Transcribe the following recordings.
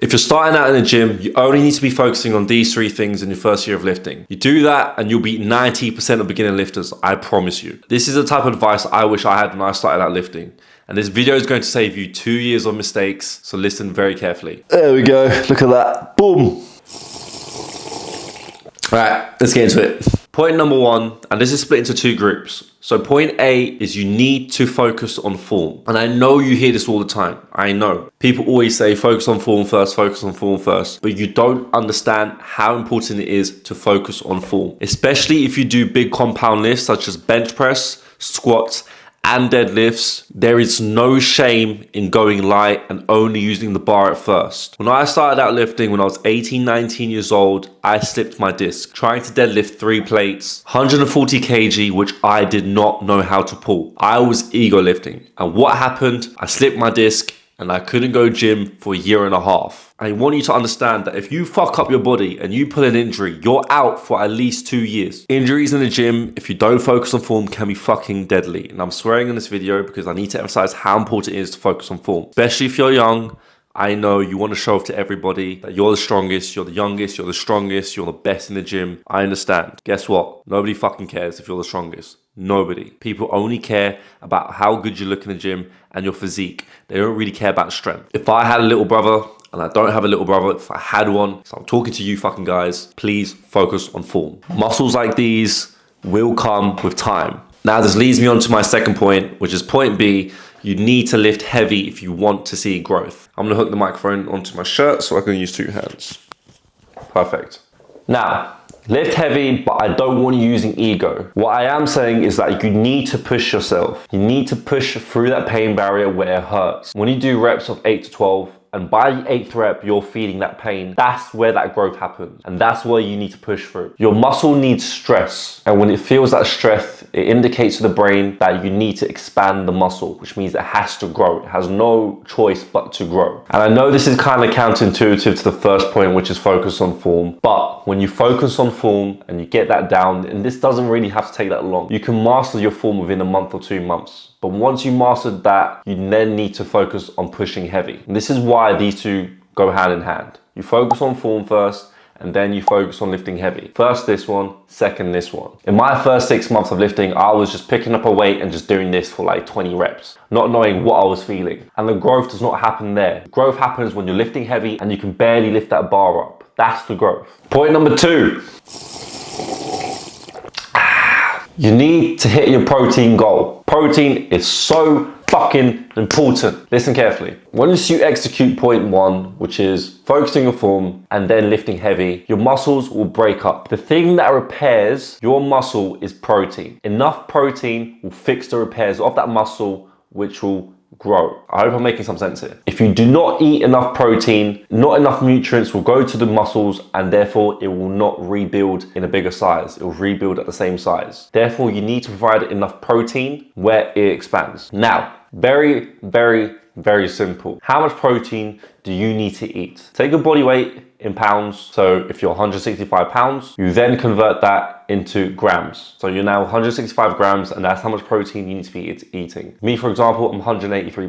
If you're starting out in the gym, you only need to be focusing on these 3 things in your first year of lifting. You do that and you'll beat 90% of beginner lifters, I promise you. This is the type of advice I wish I had when I started out lifting. And this video is going to save you 2 years of mistakes, so listen very carefully. There we go, look at that, boom. All right, let's get into it. Point number 1, and this is split into 2 groups. So point A is you need to focus on form. And I know you hear this all the time. I know. People always say focus on form first, focus on form first. But you don't understand how important it is to focus on form. Especially if you do big compound lifts such as bench press, squats, and deadlifts. There is no shame in going light and only using the bar at first. When I started out lifting when I was 18, 19 years old, I slipped my disc trying to deadlift 3 plates, 140 kg, which I did not know how to pull. I was ego lifting. And what happened? I slipped my disc and I couldn't go gym for a year and a half. I want you to understand that if you fuck up your body and you pull an injury, you're out for at least 2 years. Injuries in the gym, if you don't focus on form, can be fucking deadly. And I'm swearing in this video because I need to emphasize how important it is to focus on form. Especially if you're young. I know you want to show off to everybody that you're the strongest, you're the youngest, you're the strongest, you're the best in the gym. I understand. Guess what? Nobody fucking cares if you're the strongest. Nobody. People only care about how good you look in the gym and your physique. They don't really care about strength. If I had a little brother, and I don't have a little brother, if I had one, so I'm talking to you fucking guys, please focus on form. Muscles like these will come with time. Now this leads me on to my second point, which is point B. You need to lift heavy if you want to see growth. I'm gonna hook the microphone onto my shirt so I can use 2 hands. Perfect. Now, lift heavy, but I don't want you using ego. What I am saying is that you need to push yourself. You need to push through that pain barrier where it hurts. When you do reps of 8 to 12, and by the 8th rep, you're feeling that pain. That's where that growth happens. And that's where you need to push through. Your muscle needs stress. And when it feels that stress, it indicates to the brain that you need to expand the muscle, which means it has to grow. It has no choice but to grow. And I know this is kind of counterintuitive to the first point, which is focus on form. But when you focus on form and you get that down, and this doesn't really have to take that long. You can master your form within a month or 2 months. But once you mastered that, you then need to focus on pushing heavy. And this is why these 2 go hand in hand. You focus on form first, and then you focus on lifting heavy. First this one, second this one. In my first 6 months of lifting, I was just picking up a weight and just doing this for like 20 reps, not knowing what I was feeling. And the growth does not happen there. Growth happens when you're lifting heavy and you can barely lift that bar up. That's the growth. Point number 2. You need to hit your protein goal. Protein is so fucking important. Listen carefully. Once you execute point 1, which is focusing on form and then lifting heavy, your muscles will break up. The thing that repairs your muscle is protein. Enough protein will fix the repairs of that muscle, which will grow. I hope I'm making some sense here. If you do not eat enough protein, not enough nutrients will go to the muscles and therefore it will not rebuild in a bigger size. It will rebuild at the same size. Therefore, you need to provide enough protein where it expands. Now, very, very, very simple. How much protein do you need to eat? Take your body weight in pounds. So if you're 165 pounds, you then convert that into grams. So you're now 165 grams and that's how much protein you need to be eating. Me, for example, I'm 183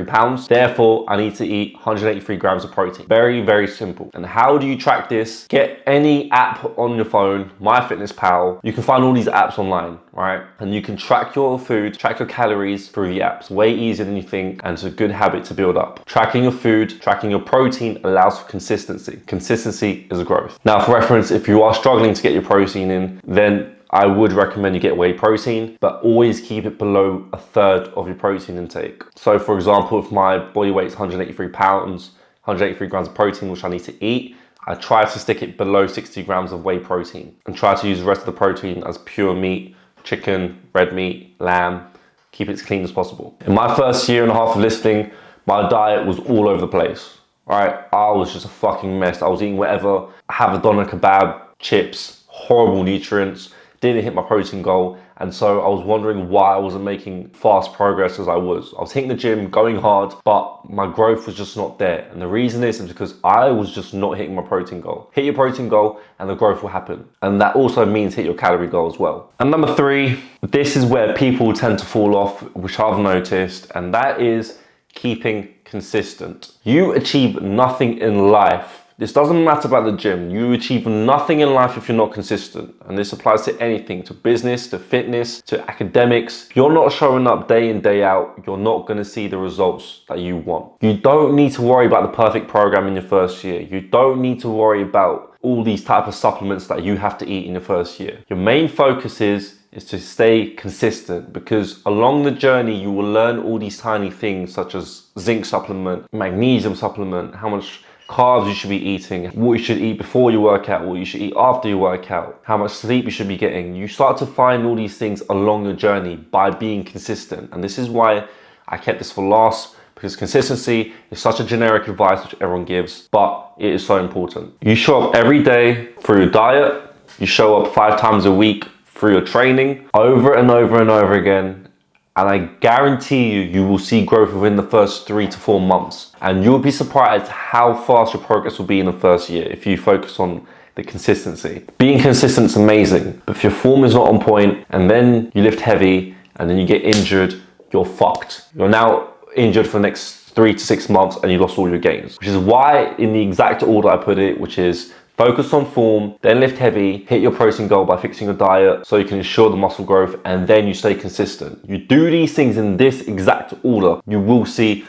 pounds. Therefore, I need to eat 183 grams of protein. Very, very simple. And how do you track this? Get any app on your phone, MyFitnessPal. You can find all these apps online, right? And you can track your food, track your calories through the apps. Way easier than you think, and it's a good habit to build up. Tracking your food, tracking your protein allows for consistency. Consistency is growth. Now, for reference, if you are struggling to get your protein in, then I would recommend you get whey protein, but always keep it below 1/3 of your protein intake. So for example, if my body weight is 183 pounds, 183 grams of protein, which I need to eat, I try to stick it below 60 grams of whey protein and try to use the rest of the protein as pure meat, chicken, red meat, lamb, keep it as clean as possible. In my first year and a half of lifting, my diet was all over the place. Right, I was just a fucking mess. I was eating whatever, have a doner kebab, chips, horrible nutrients, didn't hit my protein goal, and so I was wondering why I wasn't making fast progress as I was. I was hitting the gym, going hard, but my growth was just not there. And the reason is because I was just not hitting my protein goal. Hit your protein goal and the growth will happen. And that also means hit your calorie goal as well. And number 3, this is where people tend to fall off, which I've noticed, and that is keeping consistent. You achieve nothing in life. This doesn't matter about the gym. You achieve nothing in life if you're not consistent. And this applies to anything, to business, to fitness, to academics. If you're not showing up day in, day out, you're not going to see the results that you want. You don't need to worry about the perfect program in your first year. You don't need to worry about all these type of supplements that you have to eat in your first year. Your main focus is to stay consistent, because along the journey you will learn all these tiny things such as zinc supplement, magnesium supplement, how much carbs you should be eating, what you should eat before you work out, what you should eat after you work out, how much sleep you should be getting. You start to find all these things along the journey by being consistent. And this is why I kept this for last, because consistency is such a generic advice which everyone gives, but it is so important. You show up every day through your diet, you show up 5 times a week through your training, over and over and over again. And I guarantee you will see growth within the first 3 to 4 months. And you'll be surprised how fast your progress will be in the first year if you focus on the consistency. Being consistent is amazing, but if your form is not on point and then you lift heavy and then you get injured, you're fucked. You're now injured for the next 3 to 6 months and you lost all your gains. Which is why in the exact order I put it, which is focus on form, then lift heavy, hit your protein goal by fixing your diet so you can ensure the muscle growth, and then you stay consistent. You do these things in this exact order, you will see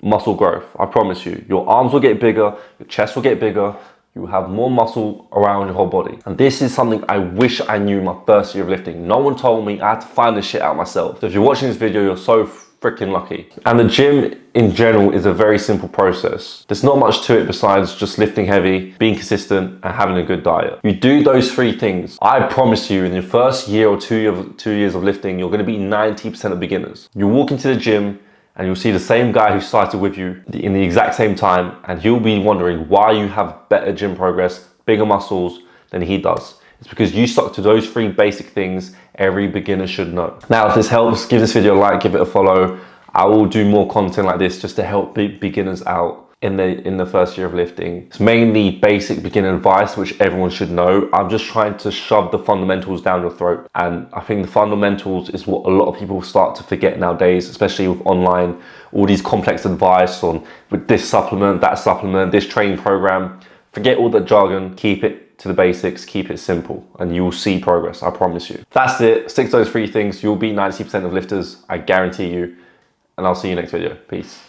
muscle growth. I promise you. Your arms will get bigger, your chest will get bigger, you will have more muscle around your whole body. And this is something I wish I knew my first year of lifting. No one told me. I had to find this shit out myself. So if you're watching this video, you're so freaking lucky. And the gym in general is a very simple process. There's not much to it besides just lifting heavy, being consistent, and having a good diet. You do those 3 things, I promise you in your first year or 2 years of lifting, you're going to be 90% of beginners. You walk into the gym and you'll see the same guy who started with you in the exact same time, and he'll be wondering why you have better gym progress, bigger muscles than he does. It's because you stuck to those 3 basic things every beginner should know. Now, if this helps, give this video a like, give it a follow. I will do more content like this just to help beginners out in the first year of lifting. It's mainly basic beginner advice, which everyone should know. I'm just trying to shove the fundamentals down your throat. And I think the fundamentals is what a lot of people start to forget nowadays, especially with online, all these complex advice on with this supplement, that supplement, this training program. Forget all that jargon, keep it to the basics, keep it simple, and you will see progress, I promise you. That's it, stick to those 3 things, you'll be 90% of lifters, I guarantee you, and I'll see you next video. Peace.